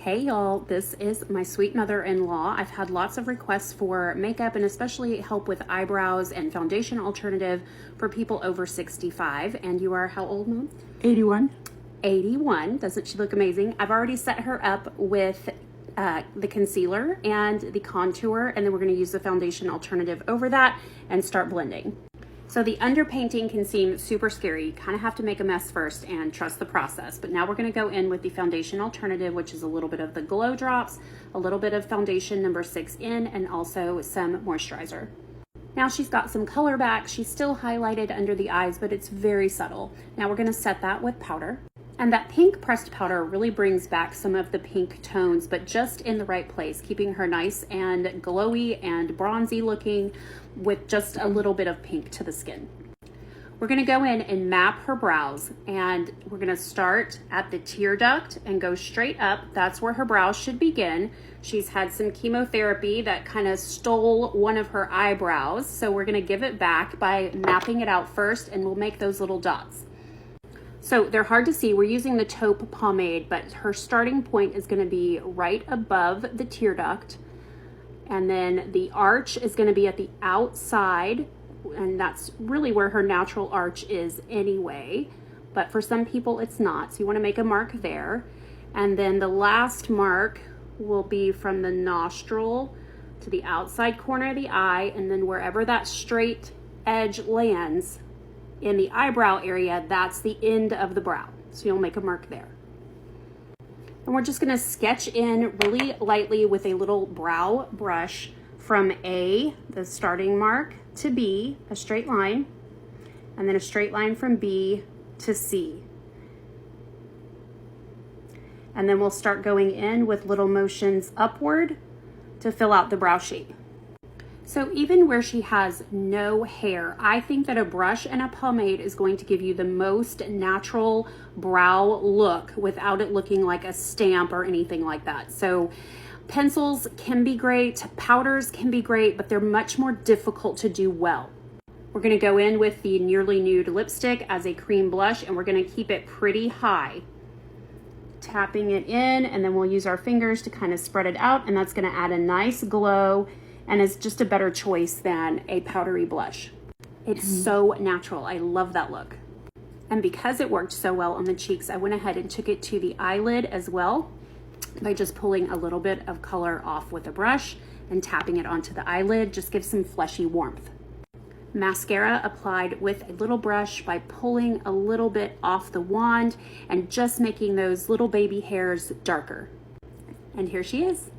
Hey y'all, this is my sweet mother-in-law. I've had lots of requests for makeup and especially help with eyebrows and foundation alternative for people over 65. And you are how old, Mom? 81. 81. Doesn't she look amazing? I've already set her up with the concealer and the contour, and then we're going to use the foundation alternative over that and start blending. So the underpainting can seem super scary. You kind of have to make a mess first and trust the process. But now we're going to go in with the foundation alternative, which is a little bit of the glow drops, a little bit of foundation number 6 in, and also some moisturizer. Now she's got some color back. She's still highlighted under the eyes, but it's very subtle. Now we're going to set that with powder. And that pink pressed powder really brings back some of the pink tones, but just in the right place, keeping her nice and glowy and bronzy looking with just a little bit of pink to the skin. We're gonna go in and map her brows, and we're gonna start at the tear duct and go straight up. That's where her brows should begin. She's had some chemotherapy that kind of stole one of her eyebrows, so we're gonna give it back by mapping it out first, and we'll make those little dots. So they're hard to see. We're using the taupe pomade, but her starting point is going to be right above the tear duct. And then the arch is going to be at the outside, and that's really where her natural arch is anyway. But for some people it's not, so you want to make a mark there. And then the last mark will be from the nostril to the outside corner of the eye, and then wherever that straight edge lands in the eyebrow area, that's the end of the brow. So you'll make a mark there. And we're just gonna sketch in really lightly with a little brow brush from A, the starting mark, to B, a straight line, and then a straight line from B to C. And then we'll start going in with little motions upward to fill out the brow shape. So even where she has no hair, I think that a brush and a pomade is going to give you the most natural brow look without it looking like a stamp or anything like that. So pencils can be great, powders can be great, but they're much more difficult to do well. We're gonna go in with the Nearly Nude lipstick as a cream blush, and we're gonna keep it pretty high. Tapping it in, and then we'll use our fingers to kind of spread it out, and that's gonna add a nice glow and is just a better choice than a powdery blush. It's so natural. I love that look. And because it worked so well on the cheeks, I went ahead and took it to the eyelid as well by just pulling a little bit of color off with a brush and tapping it onto the eyelid. Just gives some fleshy warmth. Mascara applied with a little brush by pulling a little bit off the wand and just making those little baby hairs darker. And here she is.